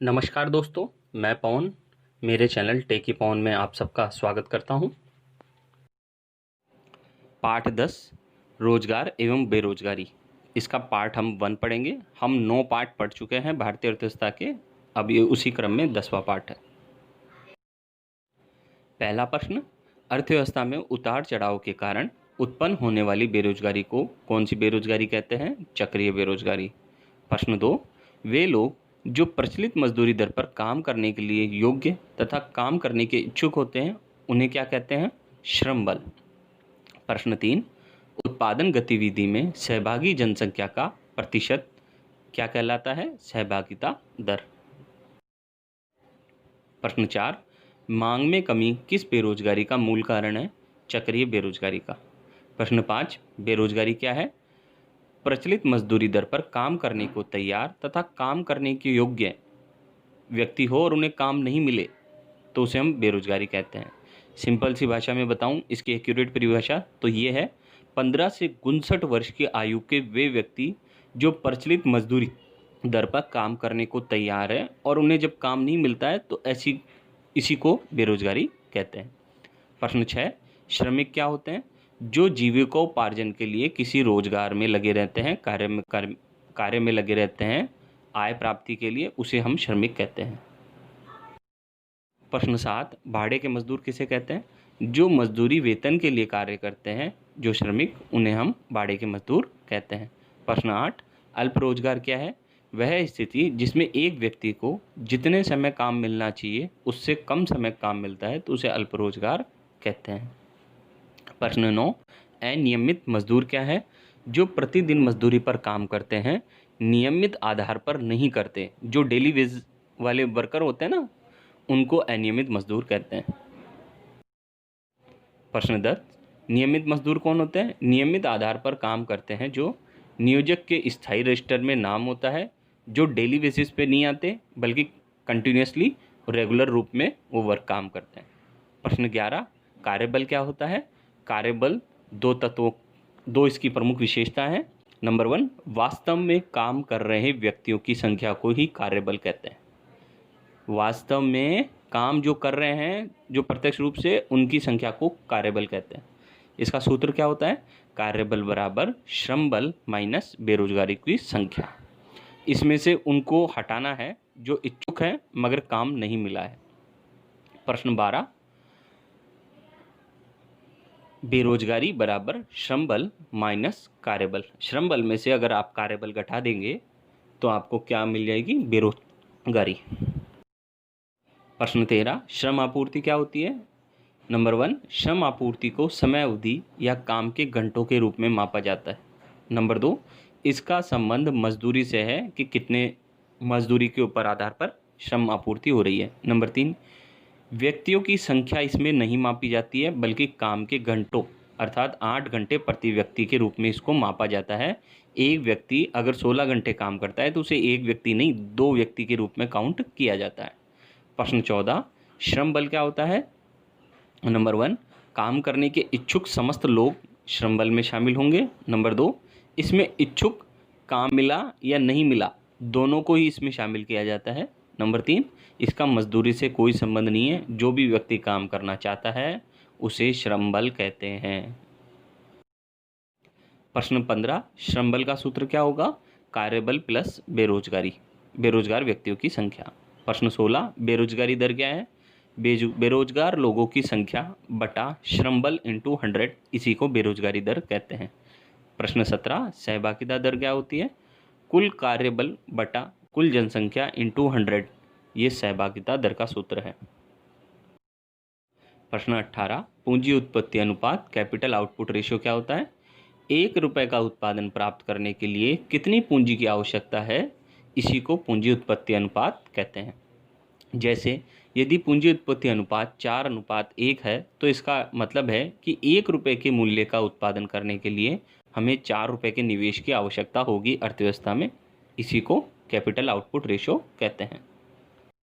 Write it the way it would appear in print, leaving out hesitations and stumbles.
नमस्कार दोस्तों, मैं पवन मेरे चैनल टेकी पवन में आप सबका स्वागत करता हूं। पाठ 10 रोजगार एवं बेरोजगारी, इसका पाठ हम 1 पढ़ेंगे। हम 9 पाठ पढ़ चुके हैं भारतीय अर्थव्यवस्था के, अब ये उसी क्रम में 10वां पाठ है। पहला प्रश्न, अर्थव्यवस्था में उतार चढ़ाव के कारण उत्पन्न होने वाली बेरोजगारी को कौन सी बेरोजगारी कहते हैं? चक्रीय बेरोजगारी। प्रश्न 2, वे लोग जो प्रचलित मजदूरी दर पर काम करने के लिए योग्य तथा काम करने के इच्छुक होते हैं उन्हें क्या कहते हैं? श्रम बल। प्रश्न 3, उत्पादन गतिविधि में सहभागी जनसंख्या का प्रतिशत क्या कहलाता है? सहभागिता दर। प्रश्न 4, मांग में कमी किस बेरोजगारी का मूल कारण है? चक्रीय बेरोजगारी का। प्रश्न 5, बेरोजगारी क्या है? प्रचलित मजदूरी दर पर काम करने को तैयार तथा काम करने के योग्य व्यक्ति हो और उन्हें काम नहीं मिले तो उसे हम बेरोजगारी कहते हैं। सिंपल सी भाषा में बताऊं इसकी एक्यूरेट परिभाषा तो ये है, 15 से 59 वर्ष की आयु के वे व्यक्ति जो प्रचलित मजदूरी दर पर काम करने को तैयार है और उन्हें जब काम नहीं मिलता है तो इसी को बेरोजगारी कहते हैं। प्रश्न 6, श्रमिक क्या होते हैं? जो जीविकोपार्जन के लिए किसी रोजगार में लगे रहते हैं, कार्य में लगे रहते हैं आय प्राप्ति के लिए, उसे हम श्रमिक कहते हैं। प्रश्न 7, भाड़े के मजदूर किसे कहते हैं? जो मजदूरी वेतन के लिए कार्य करते हैं, जो श्रमिक, उन्हें हम भाड़े के मजदूर कहते हैं। प्रश्न 8, अल्प रोजगार क्या है? वह स्थिति जिसमें एक व्यक्ति को जितने समय काम मिलना चाहिए उससे कम समय काम मिलता है तो उसे अल्प रोजगार कहते हैं। प्रश्न 9, अनियमित मजदूर क्या है? जो प्रतिदिन मजदूरी पर काम करते हैं, नियमित आधार पर नहीं करते, जो डेली वेज वाले वर्कर होते हैं ना, उनको अनियमित मजदूर कहते हैं। प्रश्न 10, नियमित मजदूर कौन होते हैं? नियमित आधार पर काम करते हैं, जो नियोजक के स्थायी रजिस्टर में नाम होता है, जो डेली बेसिस पे नहीं आते बल्कि कंटिन्यूसली रेगुलर रूप में वो वर्क काम करते हैं। प्रश्न 11, कार्यबल क्या होता है? कार्यबल दो इसकी प्रमुख विशेषता है। नंबर 1, वास्तव में काम कर रहे व्यक्तियों की संख्या को ही कार्यबल कहते हैं। वास्तव में काम जो कर रहे हैं, जो प्रत्यक्ष रूप से, उनकी संख्या को कार्यबल कहते हैं। इसका सूत्र क्या होता है? कार्यबल बराबर श्रम बल माइनस बेरोजगारी की संख्या। इसमें से उनको हटाना है जो इच्छुक हैं मगर काम नहीं मिला है। प्रश्न 12, बेरोजगारी बराबर श्रम बल माइनस कार्यबल। श्रम बल में से अगर आप कार्यबल घटा देंगे तो आपको क्या मिल जाएगी? बेरोजगारी। प्रश्न 13, श्रम आपूर्ति क्या होती है? नंबर 1, श्रम आपूर्ति को समय अवधि या काम के घंटों के रूप में मापा जाता है। नंबर 2, इसका संबंध मजदूरी से है कि कितने मजदूरी के ऊपर आधार पर श्रम आपूर्ति हो रही है। नंबर 3, व्यक्तियों की संख्या इसमें नहीं मापी जाती है बल्कि काम के घंटों अर्थात 8 घंटे प्रति व्यक्ति के रूप में इसको मापा जाता है। एक व्यक्ति अगर 16 घंटे काम करता है तो उसे एक व्यक्ति नहीं 2 व्यक्ति के रूप में काउंट किया जाता है। प्रश्न 14, श्रम बल क्या होता है? नंबर 1, काम करने के इच्छुक समस्त लोग श्रम बल में शामिल होंगे। नंबर 2, इसमें इच्छुक, काम मिला या नहीं मिला, दोनों को ही इसमें शामिल किया जाता है। नंबर 3, इसका मजदूरी से कोई संबंध नहीं है, जो भी व्यक्ति काम करना चाहता है उसे श्रम बल कहते हैं। प्रश्न 15, श्रम बल का सूत्र क्या होगा? कार्यबल प्लस बेरोजगारी, बेरोजगार व्यक्तियों की संख्या। प्रश्न 16, बेरोजगारी दर क्या है? बेरोजगार लोगों की संख्या बटा श्रम बल इंटू 100, इसी को बेरोजगारी दर कहते हैं। प्रश्न 17, सहभागिता दर क्या होती है? कुल कार्यबल बटा कुल जनसंख्या इंटू 100, ये सहभागिता दर का सूत्र है। प्रश्न 18, पूंजी उत्पत्ति अनुपात कैपिटल आउटपुट रेशियो क्या होता है? 1 रुपये का उत्पादन प्राप्त करने के लिए कितनी पूंजी की आवश्यकता है? इसी को पूंजी उत्पत्ति अनुपात कहते हैं। जैसे यदि पूंजी उत्पत्ति अनुपात 4:1 है तो इसका मतलब है कि 1 रुपये के मूल्य का उत्पादन करने के लिए हमें 4 रुपये के निवेश की आवश्यकता होगी अर्थव्यवस्था में। इसी को कैपिटल आउटपुट रेशियो कहते हैं।